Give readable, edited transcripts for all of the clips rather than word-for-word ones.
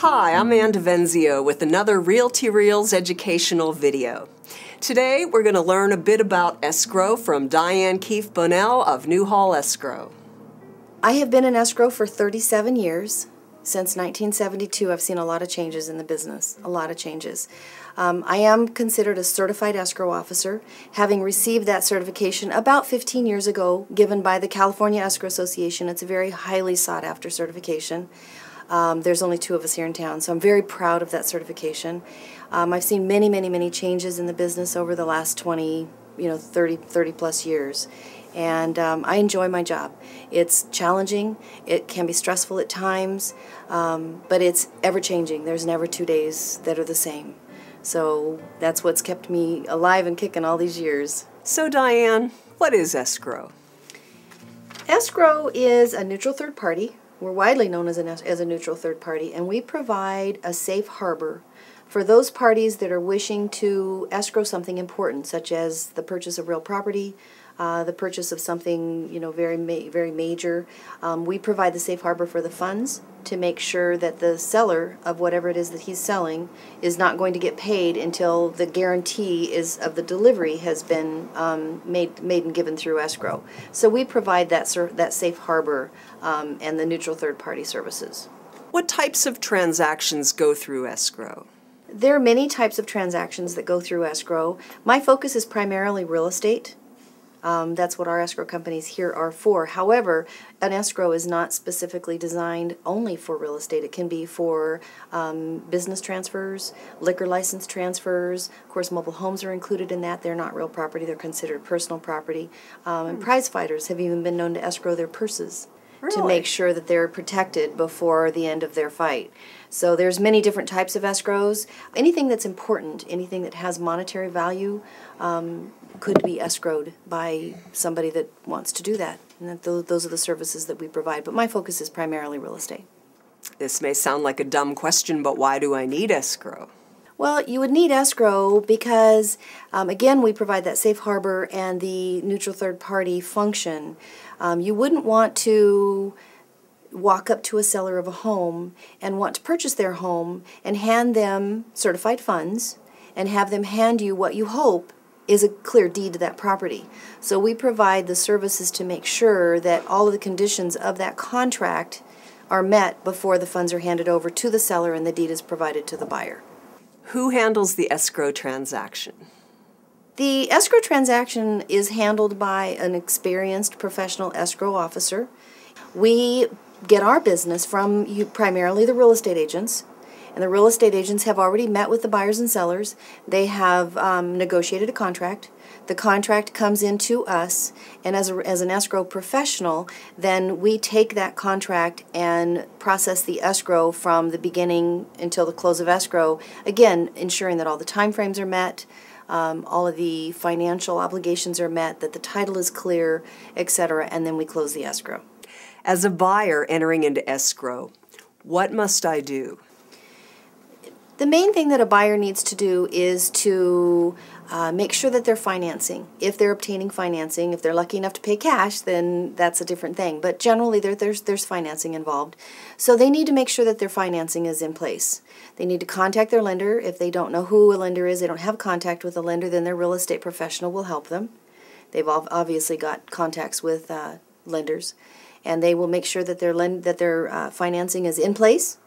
Hi, I'm Ann DeVenzio with another Realty Reelz educational video. Today we're going to learn a bit about escrow from Dianne Keefe-Bonnell of Newhall Escrow. I have been in escrow for 37 years. Since 1972, I've seen a lot of changes in the business, a lot of changes. I am considered a Certified Escrow Officer, having received that certification about 15 years ago, given by the California Escrow Association. It's a very highly sought after certification. There's only 2 of us here in town, so I'm very proud of that certification. I've seen many changes in the business over the last 30 plus years. And I enjoy my job. It's challenging, it can be stressful at times, but it's ever-changing. There's never 2 days that are the same. So that's what's kept me alive and kicking all these years. So Dianne, what is escrow? Escrow is a neutral third party. We're widely known as a neutral third party, and we provide a safe harbor for those parties that are wishing to escrow something important, such as the purchase of real property, the purchase of something very major. We provide the safe harbor for the funds to make sure that the seller of whatever it is that he's selling is not going to get paid until the guarantee of the delivery has been made and given through escrow. So we provide that safe harbor and the neutral third party services. What types of transactions go through escrow? There are many types of transactions that go through escrow. My focus is primarily real estate. That's what our escrow companies here are for. However, an escrow is not specifically designed only for real estate. It can be for business transfers, liquor license transfers. Of course, mobile homes are included in that. They're not real property. They're considered personal property. And prize fighters have even been known to escrow their purses. Really? To make sure that they're protected before the end of their fight. So there's many different types of escrows. Anything that's important, anything that has monetary value, could be escrowed by somebody that wants to do that. And those are the services that we provide. But my focus is primarily real estate. This may sound like a dumb question, but why do I need escrow? Well, you would need escrow because, again, we provide that safe harbor and the neutral third party function. You wouldn't want to walk up to a seller of a home and want to purchase their home and hand them certified funds and have them hand you what you hope is a clear deed to that property. So we provide the services to make sure that all of the conditions of that contract are met before the funds are handed over to the seller and the deed is provided to the buyer. Who handles the escrow transaction? The escrow transaction is handled by an experienced professional escrow officer. We get our business from primarily the real estate agents, and the real estate agents have already met with the buyers and sellers. They have negotiated a contract. The contract comes into us, and as an escrow professional, then we take that contract and process the escrow from the beginning until the close of escrow, again, ensuring that all the time frames are met, all of the financial obligations are met, that the title is clear, etc., and then we close the escrow. As a buyer entering into escrow, what must I do? The main thing that a buyer needs to do is to make sure that they're financing. If they're obtaining financing, if they're lucky enough to pay cash, then that's a different thing. But generally, there's financing involved. So they need to make sure that their financing is in place. They need to contact their lender. If they don't know who a lender is, they don't have contact with a lender, then their real estate professional will help them. They've obviously got contacts with lenders, and they will make sure that their financing is in place.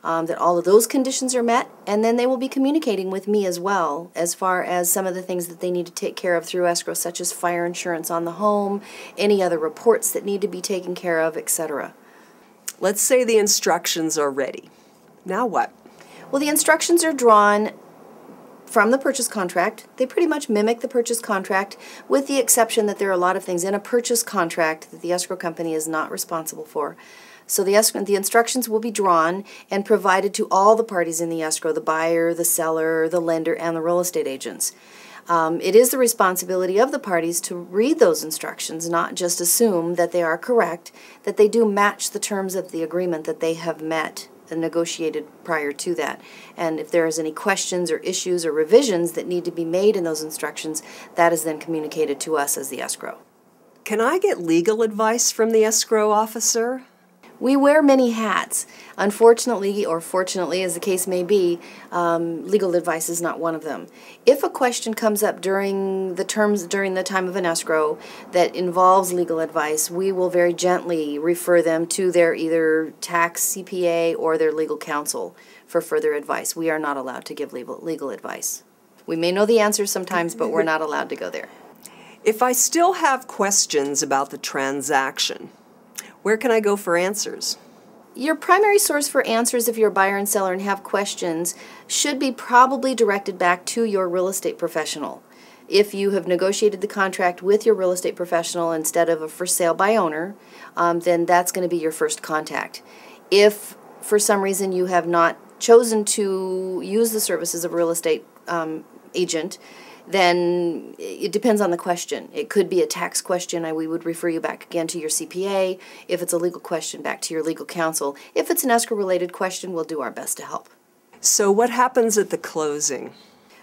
That all of those conditions are met, and then they will be communicating with me as well as far as some of the things that they need to take care of through escrow, such as fire insurance on the home, any other reports that need to be taken care of, etc. Let's say the instructions are ready. Now what? Well, the instructions are drawn from the purchase contract. They pretty much mimic the purchase contract, with the exception that there are a lot of things in a purchase contract that the escrow company is not responsible for. So the instructions will be drawn and provided to all the parties in the escrow, the buyer, the seller, the lender, and the real estate agents. It is the responsibility of the parties to read those instructions, not just assume that they are correct, that they do match the terms of the agreement that they have met and negotiated prior to that. And if there is any questions or issues or revisions that need to be made in those instructions, that is then communicated to us as the escrow. Can I get legal advice from the escrow officer? We wear many hats. Unfortunately, or fortunately, as the case may be, legal advice is not one of them. If a question comes up during the time of an escrow that involves legal advice, we will very gently refer them to their either tax CPA or their legal counsel for further advice. We are not allowed to give legal advice. We may know the answers sometimes, but we're not allowed to go there. If I still have questions about the transaction, where can I go for answers? Your primary source for answers if you're a buyer and seller and have questions should be probably directed back to your real estate professional. If you have negotiated the contract with your real estate professional instead of a for sale by owner, then that's going to be your first contact. If for some reason you have not chosen to use the services of a real estate agent, then it depends on the question. It could be a tax question, we would refer you back again to your CPA. If it's a legal question, back to your legal counsel. If it's an escrow-related question, we'll do our best to help. So what happens at the closing?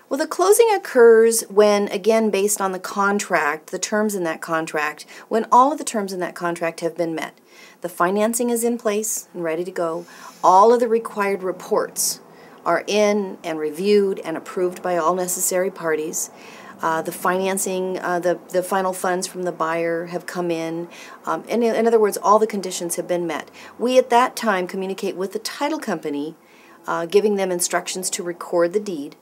Well, the closing occurs when, again, based on the contract, the terms in that contract, when all of the terms in that contract have been met. The financing is in place and ready to go. All of the required reports are in and reviewed and approved by all necessary parties. The financing, the final funds from the buyer have come in. In other words, all the conditions have been met. We at that time communicate with the title company, giving them instructions to record the deed.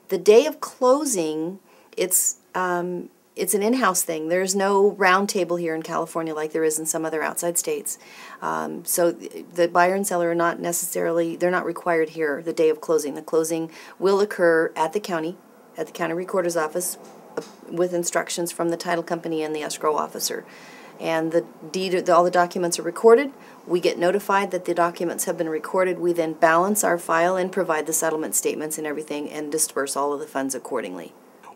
The day of closing, it's an in-house thing. There's no round table here in California like there is in some other outside states. So the buyer and seller are not necessarily, they're not required here the day of closing. The closing will occur at the county recorder's office with instructions from the title company and the escrow officer. And the deed, all the documents are recorded. We get notified that the documents have been recorded. We then balance our file and provide the settlement statements and everything and disperse all of the funds accordingly.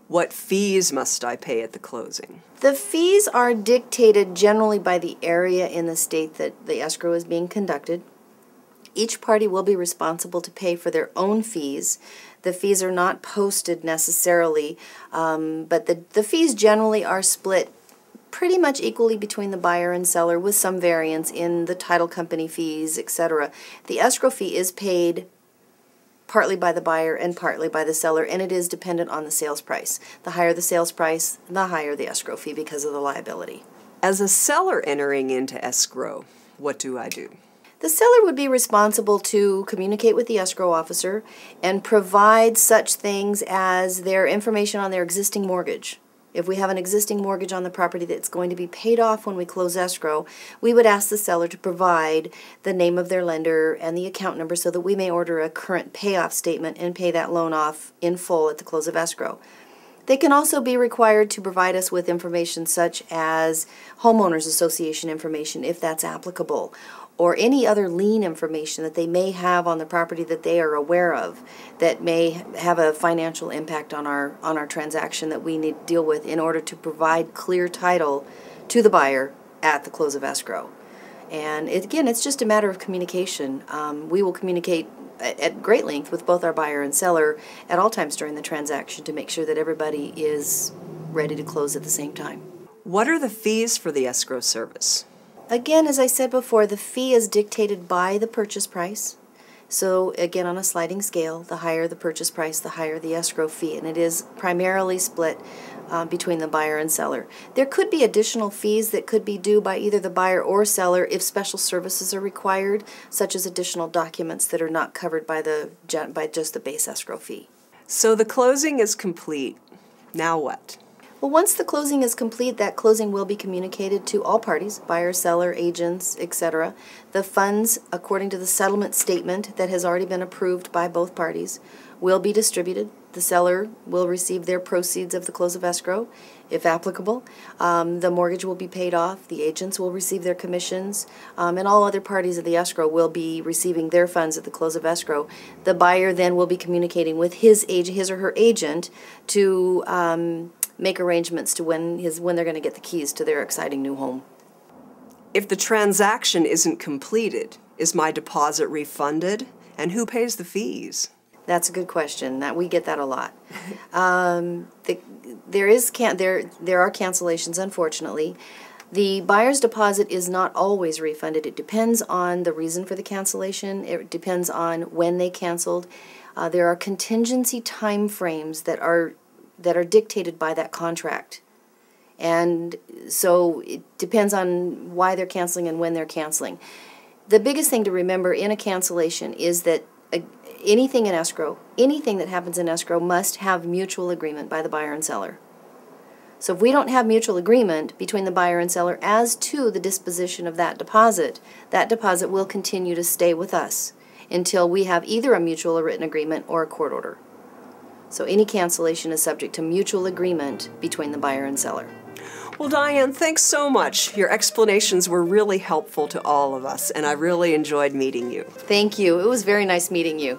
What fees must I pay at the closing? The fees are dictated generally by the area in the state that the escrow is being conducted. Each party will be responsible to pay for their own fees. The fees are not posted necessarily, but the fees generally are split pretty much equally between the buyer and seller with some variance in the title company fees, etc. The escrow fee is paid partly by the buyer and partly by the seller, and it is dependent on the sales price. The higher the sales price, the higher the escrow fee because of the liability. As a seller entering into escrow, what do I do? The seller would be responsible to communicate with the escrow officer and provide such things as their information on their existing mortgage. If we have an existing mortgage on the property that's going to be paid off when we close escrow, we would ask the seller to provide the name of their lender and the account number so that we may order a current payoff statement and pay that loan off in full at the close of escrow. They can also be required to provide us with information such as homeowners association information if that's applicable, or any other lien information that they may have on the property that they are aware of that may have a financial impact on our transaction that we need to deal with in order to provide clear title to the buyer at the close of escrow. And again, it's just a matter of communication. We will communicate at great length with both our buyer and seller at all times during the transaction to make sure that everybody is ready to close at the same time. What are the fees for the escrow service? Again, as I said before, the fee is dictated by the purchase price. So again, on a sliding scale, the higher the purchase price, the higher the escrow fee, and it is primarily split between the buyer and seller. There could be additional fees that could be due by either the buyer or seller if special services are required, such as additional documents that are not covered by just the base escrow fee. So the closing is complete. Now what? Well, once the closing is complete, that closing will be communicated to all parties, buyer, seller, agents, etc. The funds, according to the settlement statement that has already been approved by both parties, will be distributed. The seller will receive their proceeds of the close of escrow, if applicable. The mortgage will be paid off. The agents will receive their commissions, and all other parties of the escrow will be receiving their funds at the close of escrow. The buyer then will be communicating with his or her agent to make arrangements to when they're going to get the keys to their exciting new home. If the transaction isn't completed, is my deposit refunded? And who pays the fees? That's a good question. We get that a lot. There are cancellations, unfortunately. The buyer's deposit is not always refunded. It depends on the reason for the cancellation. It depends on when they canceled. There are contingency time frames that are dictated by that contract. And so it depends on why they're canceling and when they're canceling. The biggest thing to remember in a cancellation is that anything in escrow, anything that happens in escrow must have mutual agreement by the buyer and seller. So if we don't have mutual agreement between the buyer and seller as to the disposition of that deposit will continue to stay with us until we have either a mutual or written agreement or a court order. So any cancellation is subject to mutual agreement between the buyer and seller. Well, Dianne, thanks so much. Your explanations were really helpful to all of us, and I really enjoyed meeting you. Thank you. It was very nice meeting you.